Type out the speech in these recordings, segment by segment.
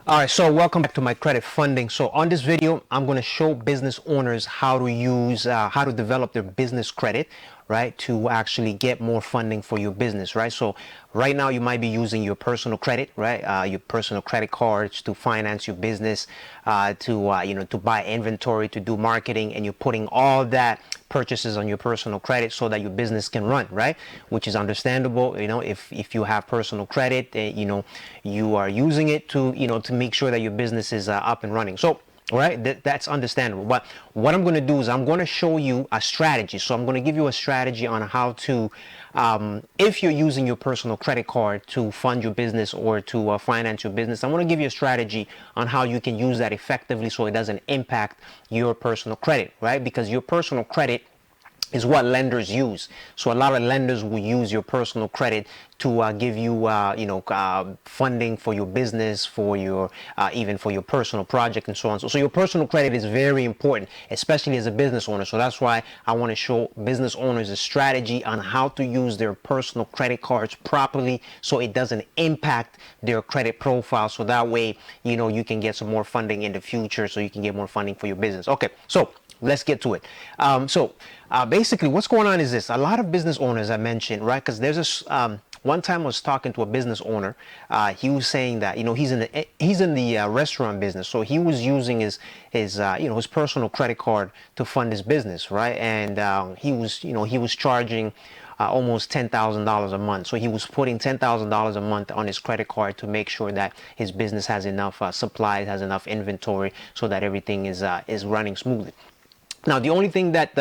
All right, so welcome back to my credit funding. So on this video, I'm going to show business owners how to use, how to develop their business credit, right, to actually get more funding for your business, right? So right now you might be using your personal credit, right, your personal credit cards to finance your business, to buy inventory, to do marketing, and you're putting all that purchases on your personal credit so that your business can run, right? Which is understandable. If you have personal credit, you are using it to make sure that your business is up and running. So right, that's understandable. But what I'm going to do is I'm going to show you a strategy. So I'm going to give you a strategy on how to, if you're using your personal credit card to fund your business or to finance your business, I'm going to give you a strategy on how you can use that effectively so it doesn't impact your personal credit, right? Because your personal credit is what lenders use. So a lot of lenders will use your personal credit to give you, funding for your business, for your even for your personal project, and so on. So your personal credit is very important, especially as a business owner. So that's why I want to show business owners a strategy on how to use their personal credit cards properly, so it doesn't impact their credit profile. So that way, you can get some more funding in the future, so you can get more funding for your business. Okay, so let's get to it. Basically, what's going on is this: a lot of business owners, I mentioned, right? Because there's this. One time I was talking to a business owner. He was saying that he's in the restaurant business, so he was using his personal credit card to fund his business, right? And he was charging almost $10,000 a month. So he was putting $10,000 a month on his credit card to make sure that his business has enough supplies, has enough inventory, so that everything is running smoothly. Now, the only thing that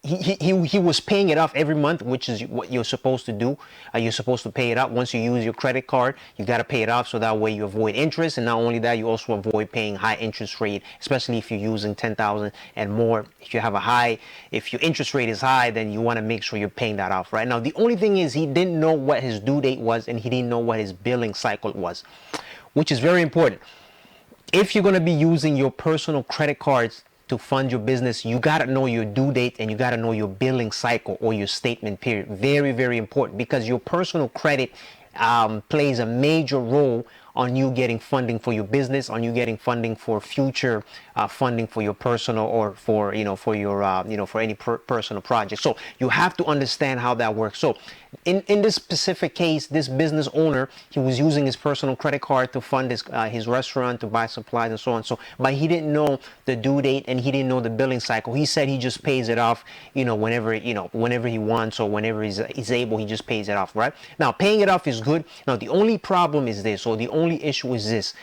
he was paying it off every month, which is what you're supposed to do. You're supposed to pay it off once you use your credit card. You got to pay it off so that way you avoid interest, and not only that, you also avoid paying high interest rate, especially if you're using 10,000 and more. If your interest rate is high, then you want to make sure you're paying that off, right? Now, the only thing is he didn't know what his due date was, and he didn't know what his billing cycle was, which is very important. If you're going to be using your personal credit cards to fund your business, you got to know your due date and you got to know your billing cycle or your statement period. Very, very important, because your personal credit plays a major role on you getting funding for your business, on you getting funding for future funding for your personal, or for for any personal project. So you have to understand how that works. So in this specific case, this business owner, he was using his personal credit card to fund his restaurant, to buy supplies and so on. So, but he didn't know the due date and he didn't know the billing cycle. He said he just pays it off, whenever he wants, or whenever he's able, he just pays it off, right? Now, paying it off is good. Now, the only problem is this, or the only issue is this: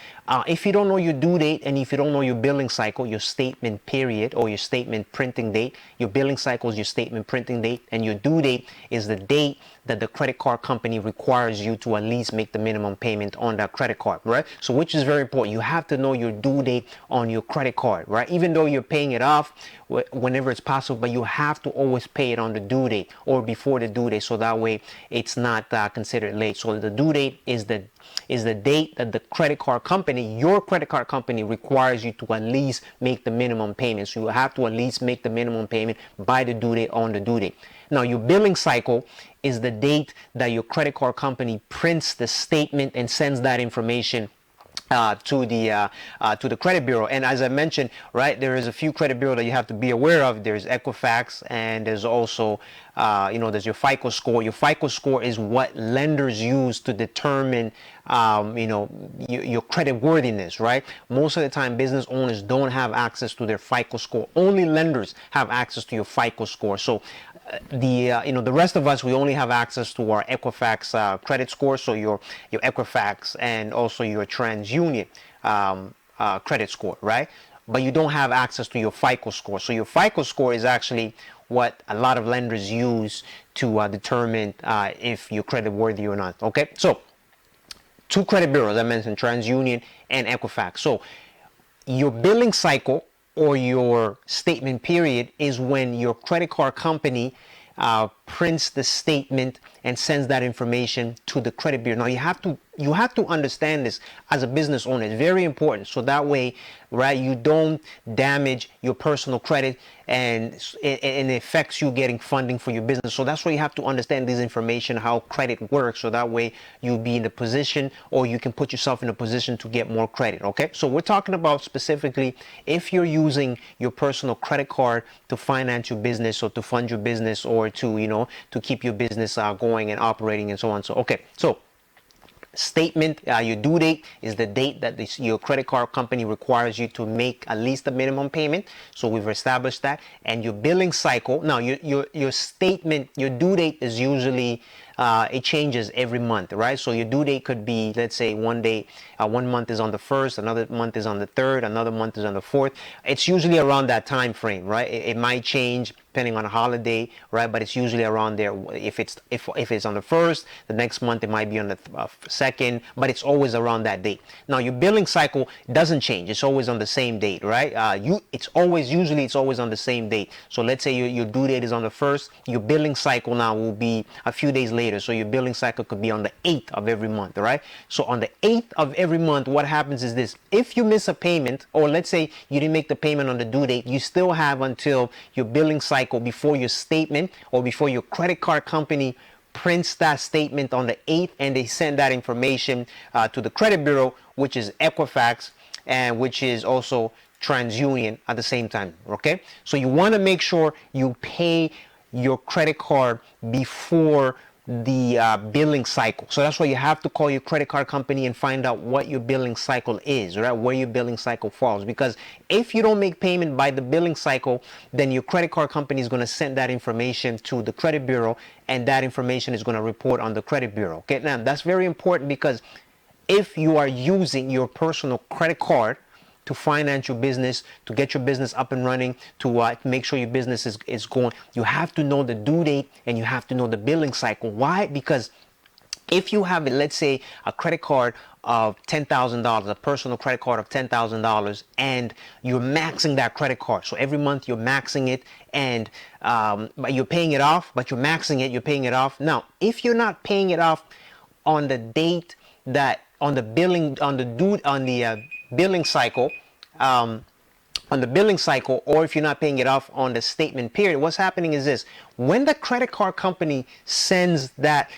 if you don't know your due date and if you don't know your billing cycle, your statement period, or your statement printing date, your billing cycle is your statement printing date, and your due date is the date that the credit card company requires you to at least make the minimum payment on that credit card, right? So which is very important. You have to know your due date on your credit card, right? Even though you're paying it off whenever it's possible, but you have to always pay it on the due date or before the due date, so that way it's not considered late. So the due date is the date that the credit card company, your credit card company, requires you to at least make the minimum payment. So you have to at least make the minimum payment by the due date, on the due date. Now, your billing cycle is the date that your credit card company prints the statement and sends that information to the credit bureau. And as I mentioned, right, there is a few credit bureau that you have to be aware of. There's Equifax, and there's also there's your FICO score. Your FICO score is what lenders use to determine your credit worthiness, right? Most of the time, business owners don't have access to their FICO score. Only lenders have access to your FICO score. So the rest of us, we only have access to our Equifax credit score. So your Equifax and also your TransUnion credit score, right? But you don't have access to your FICO score. So your FICO score is actually what a lot of lenders use to determine if you're credit worthy or not. Okay, so two credit bureaus I mentioned, TransUnion and Equifax. So your billing cycle or your statement period is when your credit card company prints the statement and sends that information to the credit bureau. Now you have to understand this as a business owner. It's very important, so that way, right, you don't damage your personal credit and it affects you getting funding for your business. So that's why you have to understand this information, how credit works, so that way you'll be in the position, or you can put yourself in a position to get more credit. Okay, so we're talking about specifically if you're using your personal credit card to finance your business or to fund your business, or to, you know, to keep your business going and operating and so on. So okay, so statement, your due date is the date that your credit card company requires you to make at least a minimum payment. So we've established that. And your billing cycle, now your statement, your due date is usually it changes every month, right? So your due date could be, let's say, one month is on the 1st, another month is on the 3rd, another month is on the 4th. It's usually around that time frame, right? It might change depending on a holiday, right? But it's usually around there. If it's on the 1st, the next month it might be on the 2nd, but it's always around that date. Now your billing cycle doesn't change. It's always on the same date, right? It's always on the same date. So let's say your due date is on the 1st, your billing cycle now will be a few days later. So your billing cycle could be on the 8th of every month, right? So on the 8th of every month, what happens is this: if you miss a payment, or let's say you didn't make the payment on the due date, you still have until your billing cycle before your statement or before your credit card company prints that statement on the 8th, and they send that information to the credit bureau, which is Equifax and which is also TransUnion at the same time. Okay, so you want to make sure you pay your credit card before the billing cycle. So that's why you have to call your credit card company and find out what your billing cycle is, right? Where your billing cycle falls. Because if you don't make payment by the billing cycle, then your credit card company is going to send that information to the credit bureau, and that information is going to report on the credit bureau. Okay, now that's very important, because if you are using your personal credit card to finance your business, to get your business up and running, to make sure your business is going, you have to know the due date and you have to know the billing cycle. Why? Because if you have, let's say, a credit card of $10,000, a personal credit card of $10,000, and you're maxing that credit card. So every month you're maxing it, and but you're paying it off, but you're maxing it, you're paying it off. Now, if you're not paying it off on the date that on the billing cycle, or if you're not paying it off on the statement period, what's happening is this: when the credit card company sends that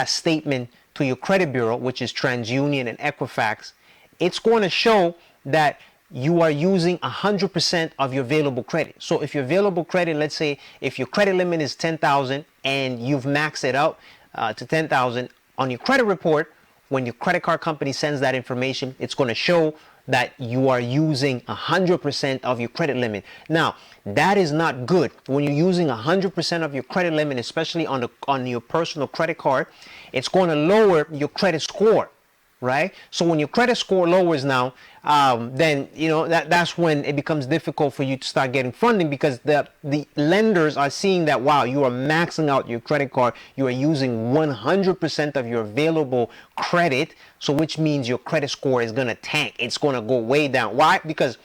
statement to your credit bureau, which is TransUnion and Equifax, it's going to show that you are using 100% of your available credit. So if your available credit, let's say if your credit limit is 10,000 and you've maxed it out to 10,000 on your credit report, when your credit card company sends that information, it's going to show that you are using 100% of your credit limit. Now, that is not good. When you're using 100% of your credit limit, especially on your personal credit card, it's going to lower your credit score, right? So when your credit score lowers now, then that's when it becomes difficult for you to start getting funding, because the lenders are seeing that, wow, you are maxing out your credit card, you are using 100% of your available credit, so which means your credit score is going to tank. It's going to go way down. Why? Because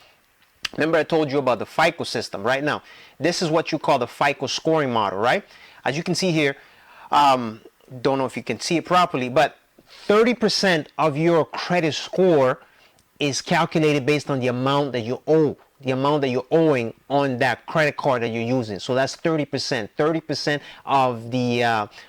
remember I told you about the FICO system. Right now, this is what you call the FICO scoring model, right? As you can see here, don't know if you can see it properly, but 30% of your credit score is calculated based on the amount that you owe, the amount that you're owing on that credit card that you're using. So that's 30%. 30% of the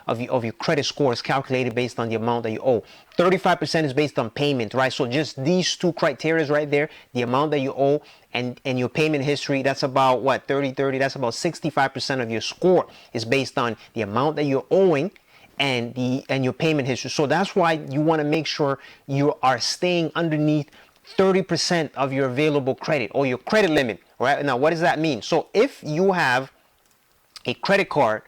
of your credit score is calculated based on the amount that you owe. 35% is based on payment, right? So just these two criteria right there, the amount that you owe and your payment history, that's about what, 30, that's about 65% of your score is based on the amount that you're owing and your payment history. So that's why you want to make sure you are staying underneath 30% of your available credit or your credit limit, right? Now, what does that mean? So if you have a credit card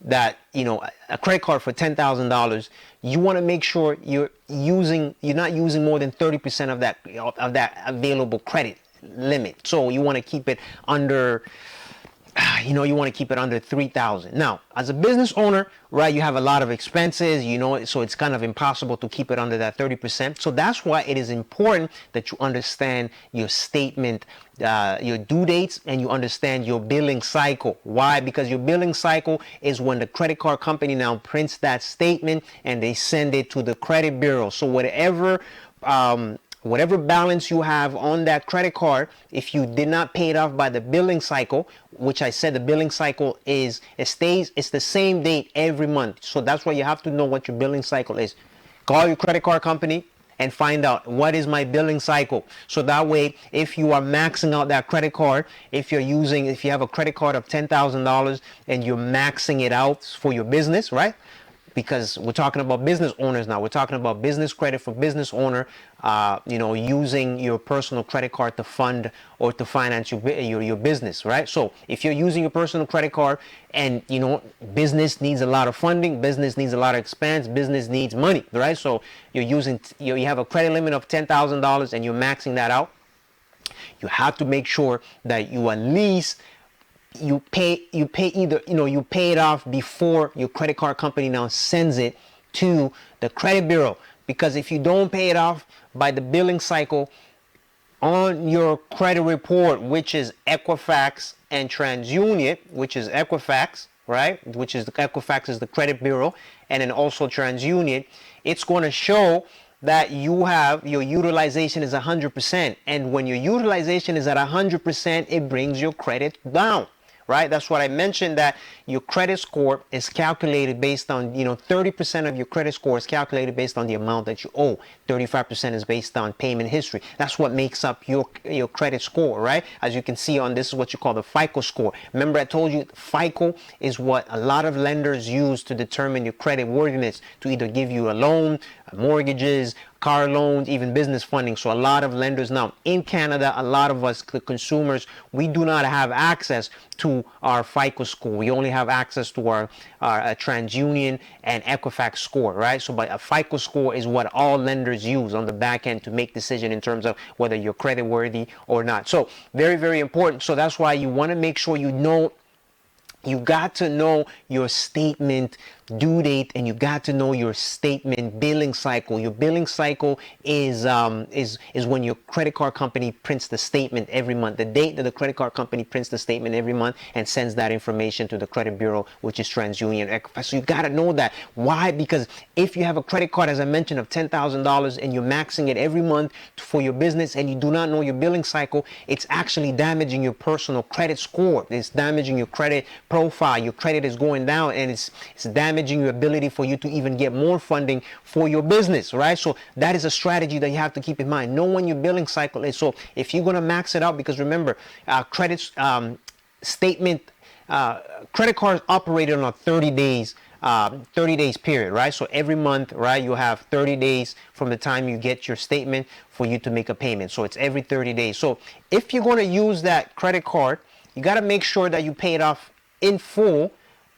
that, a credit card for $10,000, you want to make sure you're not using more than 30% of that available credit limit. So you want to keep it under you know, you want to keep it under 3,000. Now, as a business owner, right, you have a lot of expenses, you know, so it's kind of impossible to keep it under that 30%. So that's why it is important that you understand your statement, your due dates, and you understand your billing cycle. Why? Because your billing cycle is when the credit card company now prints that statement and they send it to the credit bureau. So whatever balance you have on that credit card, if you did not pay it off by the billing cycle, which I said the billing cycle it's the same date every month. So that's why you have to know what your billing cycle is. Call your credit card company and find out what is my billing cycle. So that way, if you are maxing out that credit card, if you have a credit card of $10,000 and you're maxing it out for your business, right? Because we're talking about business owners now. We're talking about business credit for business owner, you know, using your personal credit card to fund or to finance your business, right? So if you're using your personal credit card and, you know, business needs a lot of funding, business needs a lot of expense, business needs money, right? So you have a credit limit of $10,000 and you're maxing that out. You have to make sure that you at least you pay either, you know, you pay it off before your credit card company now sends it to the credit bureau. Because if you don't pay it off by the billing cycle on your credit report, which is Equifax and TransUnion, which is Equifax, right? Equifax is the credit bureau, and then also TransUnion, it's going to show that your utilization is 100%. And when your utilization is at 100%, it brings your credit down. Right? That's what I mentioned, that your credit score is calculated based on, you know, 30% of your credit score is calculated based on the amount that you owe. 35% is based on payment history. That's what makes up your credit score, right? As you can see on this is what you call the FICO score. Remember I told you FICO is what a lot of lenders use to determine your credit worthiness, to either give you a loan, mortgages, car loans, even business funding. So a lot of lenders now in Canada, a lot of us, the consumers, we do not have access to our FICO score. We only have access to our TransUnion and Equifax score, right? So but a FICO score is what all lenders use on the back end to make decision in terms of whether you're credit worthy or not. So very, very important. So that's why you want to make sure you got to know your statement due date, and you got to know your statement billing cycle. Your billing cycle is when your credit card company prints the statement every month. The date that the credit card company prints the statement every month and sends that information to the credit bureau, which is TransUnion, Equifax. So you got to know that. Why? Because if you have a credit card, as I mentioned, of $10,000 and you're maxing it every month for your business and you do not know your billing cycle, it's actually damaging your personal credit score. It's damaging your credit profile. Your credit is going down, and it's damaging your ability for you to even get more funding for your business, right? So that is a strategy that you have to keep in mind. Know when your billing cycle is. So if you're going to max it out, because remember, credit cards operated on a 30 days period, right? So every month, right, you have 30 days from the time you get your statement for you to make a payment. So it's every 30 days. So if you're going to use that credit card, you got to make sure that you pay it off in full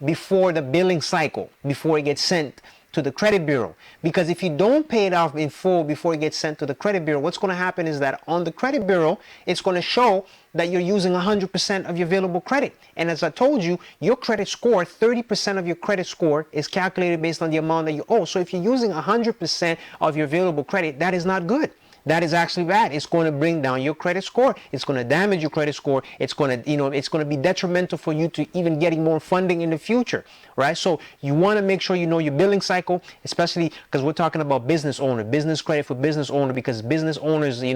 before the billing cycle, before it gets sent to the credit bureau. Because if you don't pay it off in full before it gets sent to the credit bureau, what's going to happen is that on the credit bureau, it's going to show that you're using 100% of your available credit. And as I told you, your credit score, 30% of your credit score is calculated based on the amount that you owe. So if you're using 100% of your available credit, that is not good. That is actually bad. It's going to bring down your credit score. It's going to damage your credit score. It's going to, it's going to be detrimental for you to even getting more funding in the future, right? So you want to make sure you know your billing cycle, especially because we're talking about business owner, business credit for business owner, because business owners, they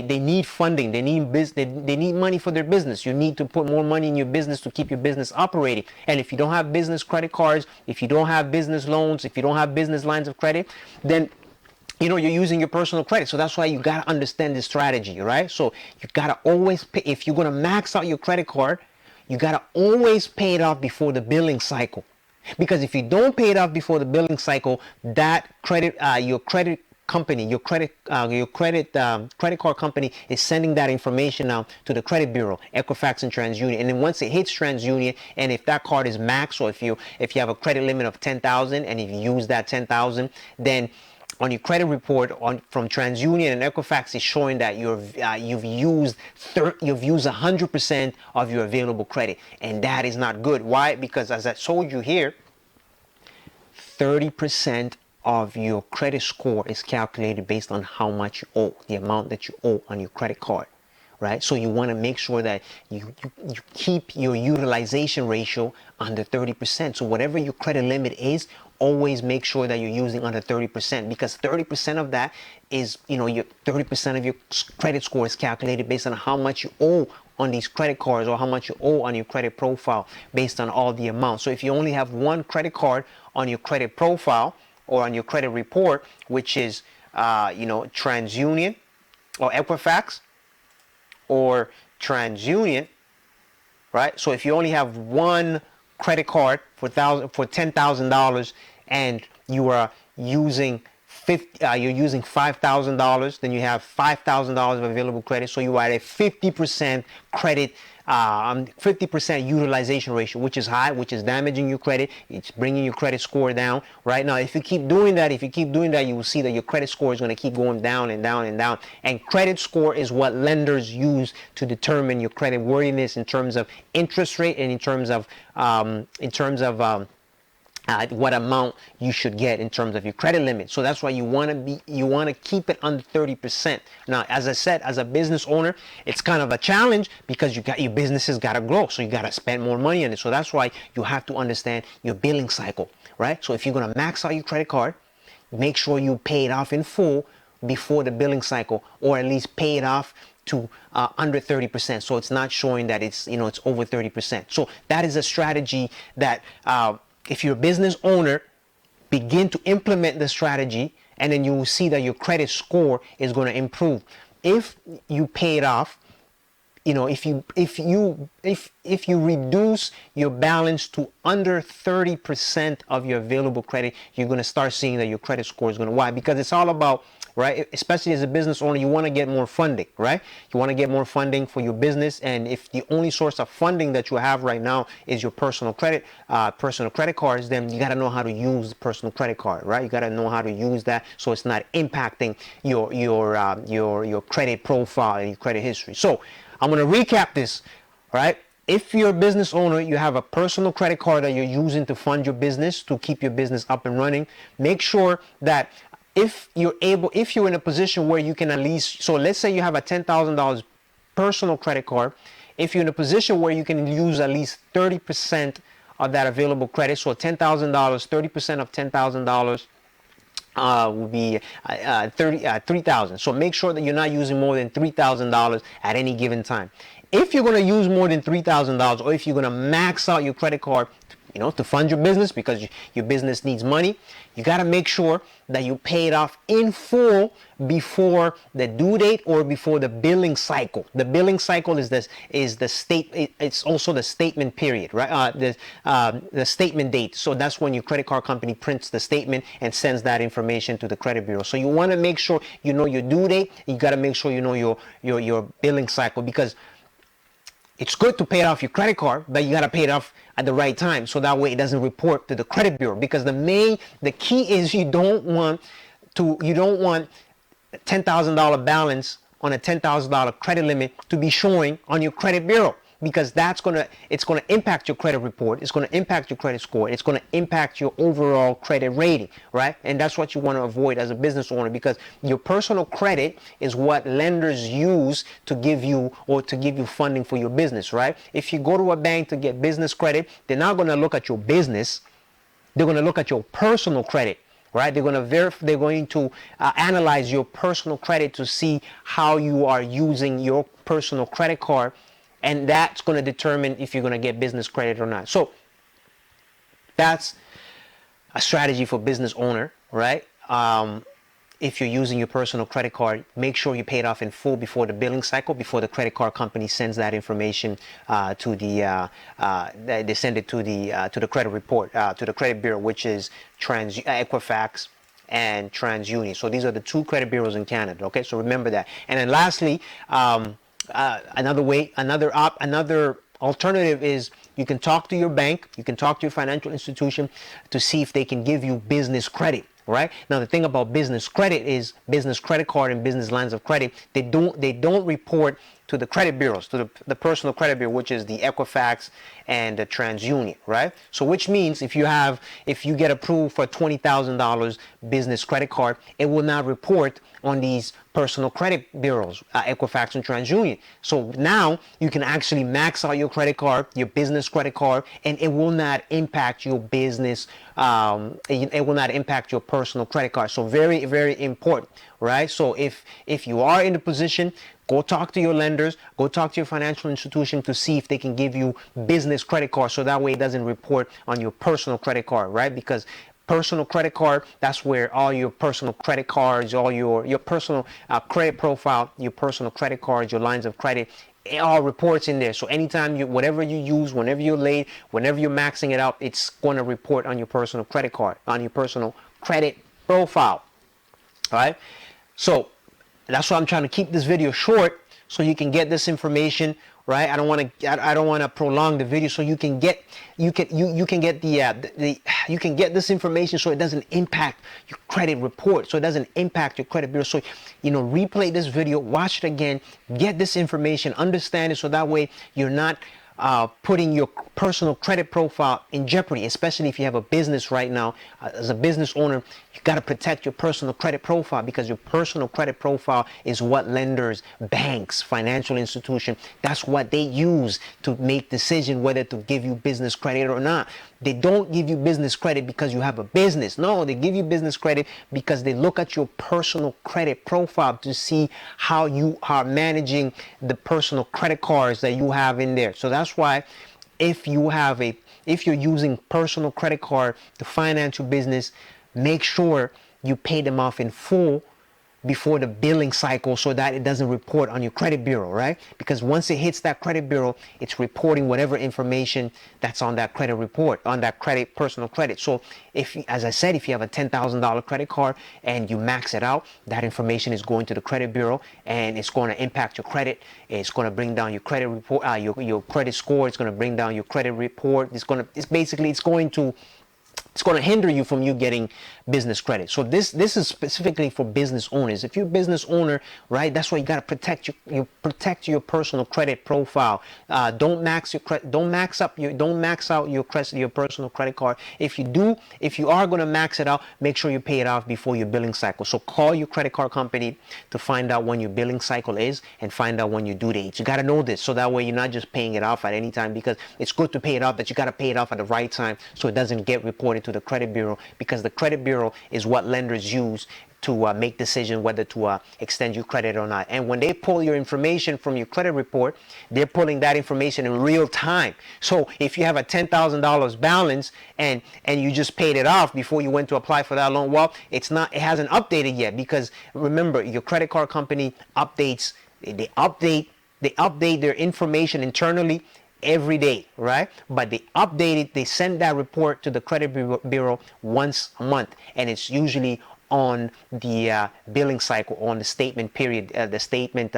need funding. They need money for their business. You need to put more money in your business to keep your business operating. And if you don't have business credit cards, if you don't have business loans, if you don't have business lines of credit, then you're using your personal credit. So that's why you got to understand this strategy, right? So you got to always pay. If you're going to max out your credit card, you got to always pay it off before the billing cycle. Because if you don't pay it off before the billing cycle, that your credit company, your credit card company is sending that information out to the credit bureau, Equifax and TransUnion. And then once it hits TransUnion, and if that card is max, or if you have a credit limit of $10,000 and if you use that $10,000, then on your credit report from TransUnion and Equifax is showing that you've used 100% of your available credit, and that is not good. Why? Because as I told you here, 30% of your credit score is calculated based on how much you owe, the amount that you owe on your credit card, right? So you want to make sure that you keep your utilization ratio under 30%. So whatever your credit limit is, always make sure that you're using under 30%, because 30% of that is, your 30% of your credit score is calculated based on how much you owe on these credit cards, or how much you owe on your credit profile based on all the amounts. So if you only have one credit card on your credit profile or on your credit report, which is, TransUnion or Equifax or TransUnion, right? So if you only have one credit card for $10,000 and you are using $5,000, then you have $5,000 of available credit. So you are at a 50% credit, 50% utilization ratio, which is high, which is damaging your credit. It's bringing your credit score down. Right now, if you keep doing that, you will see that your credit score is going to keep going down and down and down. And credit score is what lenders use to determine your credit worthiness in terms of interest rate and in terms of what amount you should get in terms of your credit limit. So that's why you want to keep it under 30%. Now, as I said, as a business owner, it's kind of a challenge because your business has got to grow. So you got to spend more money on it. So that's why you have to understand your billing cycle, right? So if you're going to max out your credit card, make sure you pay it off in full before the billing cycle, or at least pay it off to under 30%. So it's not showing that it's over 30%. So that is a strategy that, if you're a business owner, begin to implement the strategy, and then you will see that your credit score is going to improve. If you pay it off, if you reduce your balance to under 30% of your available credit, you're going to start seeing that your credit score is going to. Why? Because it's all about, right? Especially as a business owner, you want to get more funding, right? You want to get more funding for your business, and if the only source of funding that you have right now is your personal credit cards, then you got to know how to use the personal credit card, right? You got to know how to use that so it's not impacting your credit profile and your credit history. So I'm going to recap this, right? If you're a business owner, you have a personal credit card that you're using to fund your business, to keep your business up and running. Make sure that if you're in a position where you can at least, so let's say you have a $10,000 personal credit card. If you're in a position where you can use at least 30% of that available credit, so $10,000, 30% of $10,000 would be $3,000. So make sure that you're not using more than $3,000 at any given time. If you're going to use more than $3,000, or if you're going to max out your credit card, to fund your business, because your business needs money, you got to make sure that you pay it off in full before the due date or before the billing cycle. The billing cycle is it's also the statement period, right? The statement date. So that's when your credit card company prints the statement and sends that information to the credit bureau. So you want to make sure you know your due date. You got to make sure you know your billing cycle, because it's good to pay off your credit card, but you got to pay it off at the right time, so that way it doesn't report to the credit bureau. Because the key is you don't want $10,000 balance on a $10,000 credit limit to be showing on your credit bureau, because it's gonna impact your credit report, it's gonna impact your credit score, it's gonna impact your overall credit rating, right? And that's what you want to avoid as a business owner, because your personal credit is what lenders use to give you funding for your business, right? If you go to a bank to get business credit, they're not gonna look at your business, they're gonna look at your personal credit. Right? They're going to analyze your personal credit to see how you are using your personal credit card, and that's going to determine if you're going to get business credit or not. So that's a strategy for business owner, right? If you're using your personal credit card, make sure you pay it off in full before the billing cycle, before the credit card company sends that information to they send it to the credit report, to the credit bureau, which is Equifax and TransUnion. So these are the two credit bureaus in Canada. Okay, so remember that. And then lastly, another alternative is you can talk to your bank, you can talk to your financial institution to see if they can give you business credit. right? Now the thing about business credit is business credit card and business lines of credit, they don't report to the credit bureaus, to the personal credit bureau, which is the Equifax and the TransUnion, right? So which means if you get approved for $20,000 business credit card, it will not report on these personal credit bureaus, Equifax and TransUnion. So now you can actually max out your credit card, your business credit card, and it will not impact your business. It will not impact your personal credit card. So very, very important, right? So if you are in the position, go talk to your lenders, go talk to your financial institution to see if they can give you business credit cards, so that way it doesn't report on your personal credit card, right? Because personal credit card, that's where all your personal credit cards, all your personal credit profile, your personal credit cards, your lines of credit, it all reports in there. So anytime whatever you use, whenever you're late, whenever you're maxing it out, it's going to report on your personal credit card, on your personal credit profile. All right. So that's why I'm trying to keep this video short, so you can get this information, right? I don't want to prolong the video, so you can get this information, so it doesn't impact your credit report, so it doesn't impact your credit bureau. So replay this video, watch it again, get this information, understand it, so that way you're not putting your personal credit profile in jeopardy, especially if you have a business right now. As a business owner, you got to protect your personal credit profile, because your personal credit profile is what lenders, banks, financial institutions, that's what they use to make decision whether to give you business credit or not. They don't give you business credit because you have a business. No, they give you business credit because they look at your personal credit profile to see how you are managing the personal credit cards that you have in there. So that's why if you're using personal credit card to finance your business, make sure you pay them off in full before the billing cycle, so that it doesn't report on your credit bureau, right? Because once it hits that credit bureau, it's reporting whatever information that's on that credit report, on that personal credit. So as I said, if you have a $10,000 credit card and you max it out, that information is going to the credit bureau, and it's going to impact your credit. It's going to bring down your credit report, your credit score. It's going to bring down your credit report. It's going to hinder you from getting business credit. So this is specifically for business owners. If you're a business owner, right, that's why you got to protect your personal credit profile. Don't max out your personal credit card. If you are going to max it out, make sure you pay it off before your billing cycle. So call your credit card company to find out when your billing cycle is, and find out when your due date. You got to know this, so that way you're not just paying it off at any time, because it's good to pay it off, but you got to pay it off at the right time so it doesn't get reported to the credit bureau, because the credit bureau is what lenders use to make decisions whether to extend your credit or not. And when they pull your information from your credit report, they're pulling that information in real time. So if you have a $10,000 balance and you just paid it off before you went to apply for that loan, well, it hasn't updated yet, because remember, your credit card company updates, they update their information internally every day, right? But they send that report to the credit bureau once a month, and it's usually on the billing cycle, on the statement period, the statement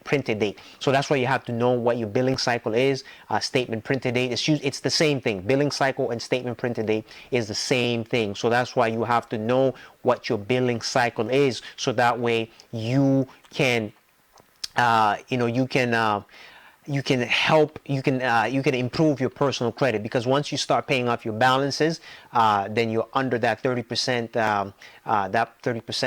printed date. So that's why you have to know what your billing cycle is. Statement printed date, it's the same thing. Billing cycle and statement printed date is the same thing. So that's why you have to know what your billing cycle is, so that way you can you can improve your personal credit, because once you start paying off your balances, then you're under that 30%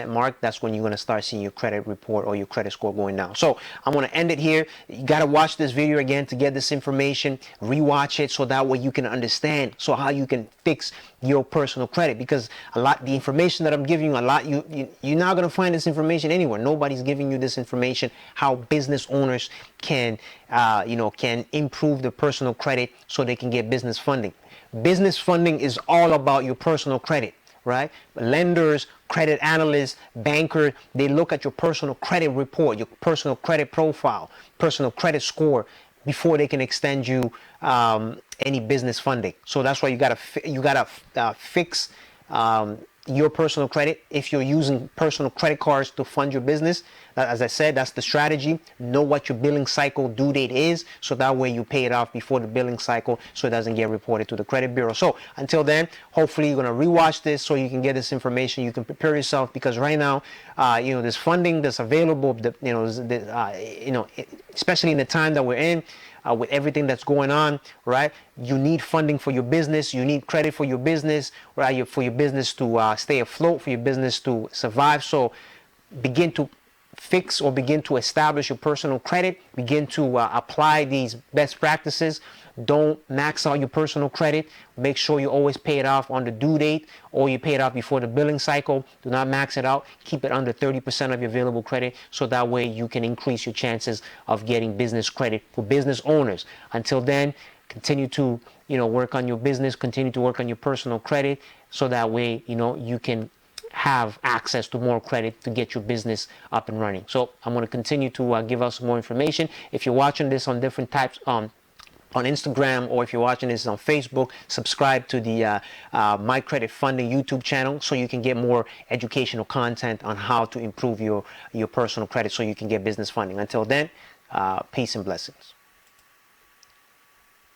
mark. That's when you're going to start seeing your credit report or your credit score going down. So I'm going to end it here. You got to watch this video again to get this information, rewatch it, so that way you can understand how you can fix your personal credit, because the information that I'm giving you, you're not going to find this information anywhere. Nobody's giving you this information, how business owners can improve their personal credit so they can get business funding. Business funding is all about your personal credit, right? Lenders, credit analysts, bankers, they look at your personal credit report, your personal credit profile, personal credit score, before they can extend you any business funding. So that's why you gotta fix your personal credit. If you're using personal credit cards to fund your business, as I said, that's the strategy. Know what your billing cycle due date is, so that way you pay it off before the billing cycle, so it doesn't get reported to the credit bureau. So until then, hopefully you're going to rewatch this so you can get this information. You can prepare yourself, because right now, there's funding that's available. Especially in the time that we're in. With everything that's going on, right? You need funding for your business. You need credit for your business, right? For your business to stay afloat, for your business to survive. So begin to fix or begin to establish your personal credit. Begin to apply these best practices. Don't max out your personal credit. Make sure you always pay it off on the due date, or you pay it off before the billing cycle. Do not max it out. Keep it under 30% of your available credit, so that way you can increase your chances of getting business credit for business owners. Until then, continue to work on your business, continue to work on your personal credit, so that way you can have access to more credit to get your business up and running. So I'm going to continue to give out some more information. If you're watching this on different types on Instagram, or if you're watching this on Facebook, subscribe to the My Credit Funding YouTube channel, so you can get more educational content on how to improve your personal credit, so you can get business funding. Until then, peace and blessings.